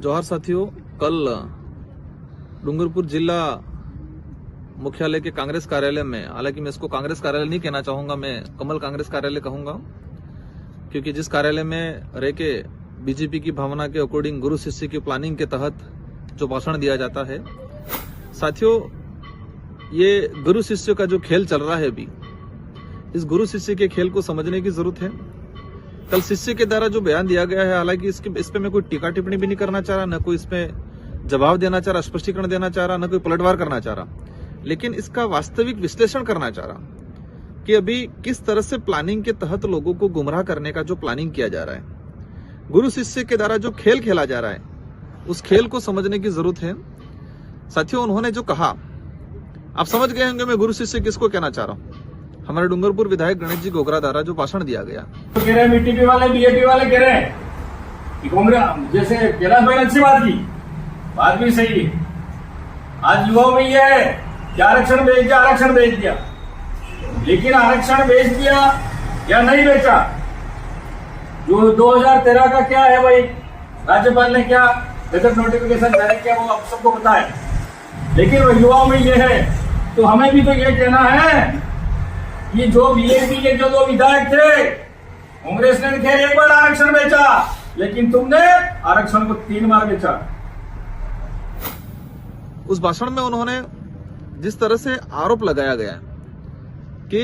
जौहर साथियों, कल डूंगरपुर जिला मुख्यालय के कांग्रेस कार्यालय में, हालांकि मैं इसको कांग्रेस कार्यालय नहीं कहना चाहूंगा, मैं कमल कांग्रेस कार्यालय कहूंगा, क्योंकि जिस कार्यालय में रह के बीजेपी की भावना के अकॉर्डिंग गुरु शिष्य की प्लानिंग के तहत जो भाषण दिया जाता है, साथियों ये गुरु शिष्य का जो खेल चल रहा है अभी, इस गुरु शिष्य के खेल को समझने की जरूरत है। कल शिष्य के द्वारा जो बयान दिया गया है, हालांकि इस पे मैं कोई टीका टिप्पणी भी नहीं करना चाह रहा, न कोई इसमें जवाब देना चाह रहा, स्पष्टीकरण देना चाह रहा, न कोई पलटवार करना चाह रहा, लेकिन इसका वास्तविक विश्लेषण करना चाह रहा कि अभी किस तरह से प्लानिंग के तहत लोगों को गुमराह करने का जो प्लानिंग किया जा रहा है, गुरु शिष्य के द्वारा जो खेल खेला जा रहा है, उस खेल को समझने की जरूरत है। साथियों, उन्होंने जो कहा, आप समझ गए होंगे मैं गुरु शिष्य किसको कहना चाह रहा हूं। हमारे डूंगरपुर विधायक गणेश जी गोगरा द्वारा जो भाषण दिया गया, तो कह रहे हैं बीटीपी वाले, बीजेपी वाले कह रहे हैं कि कांग्रेस, जैसे कैलाश भाई ने अच्छी बात भी सही है। आज युवाओं में यह है कि आरक्षण बेच दिया, लेकिन आरक्षण बेच दिया या नहीं बेचा, जो 2013 का क्या है भाई, राज्यपाल ने क्या गजट नोटिफिकेशन जारी किया वो आप सबको पता है। लेकिन वो युवाओं में यह है, तो हमें भी तो ये कहना है कि जो बीजेपी के जो 2 विधायक थे, कांग्रेस ने खैर 1 बार आरक्षण बेचा, लेकिन तुमने आरक्षण को 3 बार बेचा। उस भाषण में उन्होंने जिस तरह से आरोप लगाया गया कि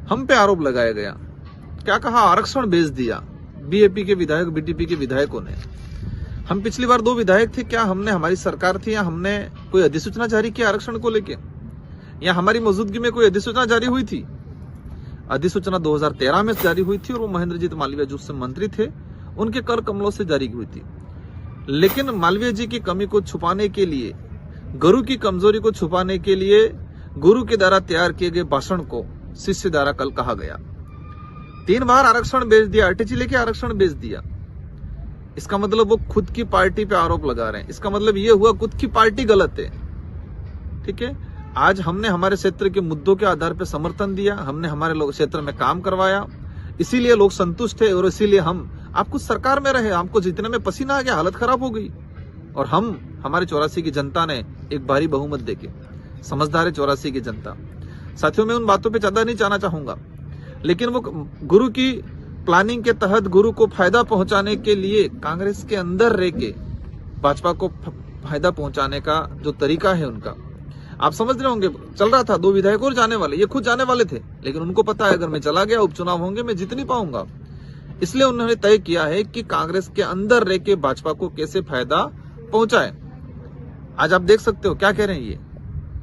हम पे आरोप लगाया गया, क्या कहा, आरक्षण बेच दिया बीएपी के विधायक, बीटीपी के विधायकों ने। हम पिछली बार 2 विधायक थे, क्या हमने, हमारी सरकार थी, या हमने कोई अधिसूचना जारी की आरक्षण को लेके, या हमारी मौजूदगी में कोई अधिसूचना जारी हुई थी? अधिसूचना 2013 में जारी हुई थी और वो महेंद्रजीत मालवीय जो उस समय मंत्री थे, उनके कर कमलों से जारी हुई थी। लेकिन मालवीय जी की कमी को छुपाने के लिए, गुरु की कमजोरी को छुपाने के लिए, गुरु के द्वारा तैयार किए गए भाषण को शिष्य द्वारा कल कहा गया 3 बार आरक्षण बेच दिया, अटैची लेके आरक्षण बेच दिया। इसका मतलब वो खुद की पार्टी पे आरोप लगा रहे हैं। इसका मतलब ये हुआ खुद की पार्टी गलत है। ठीक है, आज हमने हमारे क्षेत्र के मुद्दों के आधार पर समर्थन दिया, हमने हमारे लोग क्षेत्र में काम करवाया, इसीलिए लोग संतुष्ट है और इसीलिए हम आप कुछ सरकार में रहे, हमको जीतने में पसीना आ गया, हालत खराब हो गई, और हमारे 84 की जनता ने एक भारी बहुमत देके, समझदार है 84 की जनता। साथियों, मैं उन बातों पे ज्यादा नहीं जाना चाहूंगा, लेकिन वो गुरु की प्लानिंग के तहत गुरु को फायदा पहुंचाने के लिए कांग्रेस के अंदर रह के भाजपा को फायदा पहुंचाने का जो तरीका है उनका, आप समझ रहे होंगे। चल रहा था 2 विधायक और जाने वाले, ये खुद जाने वाले थे, लेकिन उनको पता है अगर मैं चला गया, उपचुनाव होंगे, मैं जीत नहीं पाऊंगा। इसलिए उन्होंने तय किया है कि कांग्रेस के अंदर रह के भाजपा को कैसे फायदा पहुंचाए। आज आप देख सकते हो क्या कह रहे हैं ये,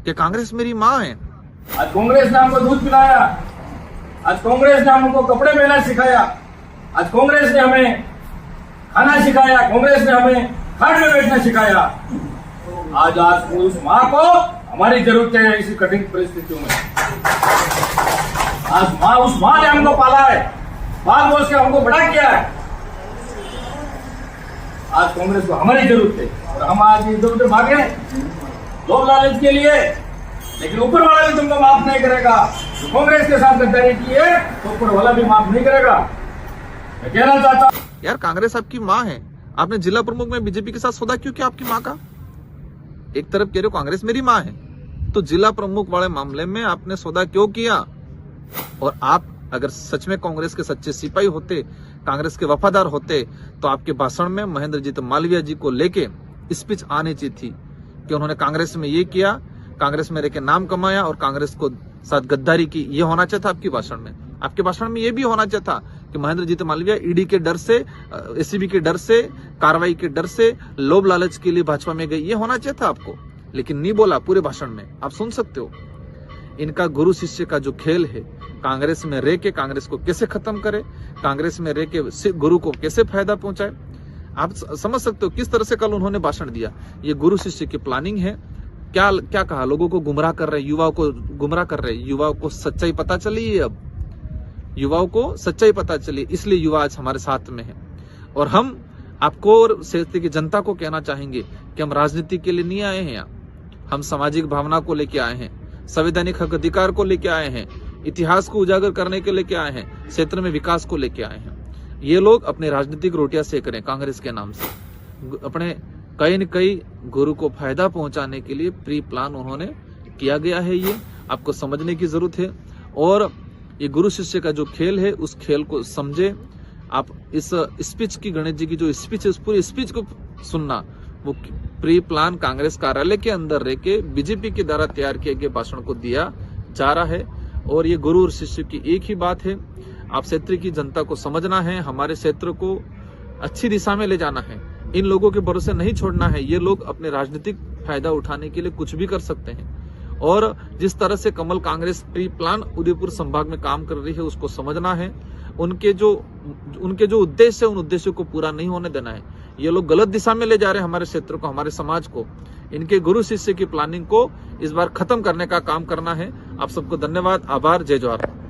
कि कांग्रेस मेरी माँ है। आज कांग्रेस ने हमको दूध पिलाया, आज कांग्रेस ने हमको कपड़े पहना सिखाया, आज कांग्रेस ने हमें खाना सिखाया, कांग्रेस ने हमें खाट में बैठना सिखाया। आज उस माँ को हमारी जरूरत है इसी कठिन परिस्थितियों में। आज उस माँ ने हमको पाला है, बाल बोल के हमको बड़ा किया है। आज कांग्रेस को हमारी जरूरत है, और हम आज इधर उधर भागे लोभ लालच के लिए, लेकिन ऊपर वाला भी तुमको माफ नहीं करेगा। तो कांग्रेस के साथ गद्दारी की है तो ऊपर वाला भी माफ नहीं करेगा। मैं कहना चाहता हूँ, यार कांग्रेस आपकी माँ है, आपने जिला प्रमुख में बीजेपी के साथ सौदा क्यों किया आपकी माँ का? एक तरफ कह रहे हो कांग्रेस मेरी माँ है, तो जिला प्रमुख वाले मामले में आपने सौदा क्यों किया? और आप अगर सच में कांग्रेस के सच्चे सिपाही होते, कांग्रेस के वफादार होते, तो आपके भाषण में महेंद्रजीत मालवीय जी को लेके स्पीच आनी चाहिए थी कि उन्होंने कांग्रेस में ये किया, कांग्रेस में रहकर नाम कमाया और कांग्रेस को साथ गद्दारी की। ये होना चाहिए था आपके भाषण में। आपके भाषण में ये भी होना चाहिए था कि महेंद्रजीत मालवीय ईडी के डर से, एसीबी के डर से, कार्रवाई के डर से, लोभ लालच के लिए भाजपा में गई, ये होना चाहिए था आपको, लेकिन नहीं बोला पूरे भाषण में। आप सुन सकते हो इनका गुरु शिष्य का जो खेल है, कांग्रेस में रह के कांग्रेस को कैसे खत्म करे, कांग्रेस में रह के गुरु को कैसे फायदा पहुंचाए। आप समझ सकते हो किस तरह से कल उन्होंने भाषण दिया। ये गुरु शिष्य की प्लानिंग है। क्या कहा, लोगों को गुमराह कर रहे, युवाओं को गुमराह कर रहे। युवाओं को सच्चाई पता चली है, अब युवाओं को सच्चाई पता चली, इसलिए युवा आज हमारे साथ में है। और हम आपको और क्षेत्र की जनता को कहना चाहेंगे कि हम राजनीति के लिए नहीं आए हैं यहाँ, हम सामाजिक भावना को लेके आए हैं, संवैधानिक हक अधिकार को लेके आए हैं, इतिहास को उजागर करने के लेके आए हैं, क्षेत्र में विकास को लेके आए हैं। ये लोग अपनी राजनीतिक रोटियां सेक रहे हैं कांग्रेस के नाम से। अपने कई न कई गुरु को फायदा पहुंचाने के लिए प्री प्लान उन्होंने किया गया है। ये आपको समझने की जरूरत है। और ये गुरु शिष्य का जो खेल है उस खेल को समझे। आप इस स्पीच की, गणेश जी की जो स्पीच है उस पूरी स्पीच को सुनना। वो प्री प्लान कांग्रेस कार्यालय के अंदर रह के बीजेपी के द्वारा तैयार किए गए भाषण को दिया जा रहा है। और ये गुरु और शिष्य की एक ही बात है, आप क्षेत्र की जनता को समझना है, हमारे क्षेत्र को अच्छी दिशा में ले जाना है। इन लोगों के भरोसे नहीं छोड़ना है। ये लोग अपने राजनीतिक फायदा उठाने के लिए कुछ भी कर सकते हैं। और जिस तरह से कमल कांग्रेस प्री प्लान उदयपुर संभाग में काम कर रही है उसको समझना है। उनके जो उद्देश्य है उन उद्देश्यों को पूरा नहीं होने देना है। ये लोग गलत दिशा में ले जा रहे हैं हमारे क्षेत्र को, हमारे समाज को। इनके गुरु शिष्य की प्लानिंग को इस बार खत्म करने का काम करना है। आप सबको धन्यवाद, आभार, जय जवाहर।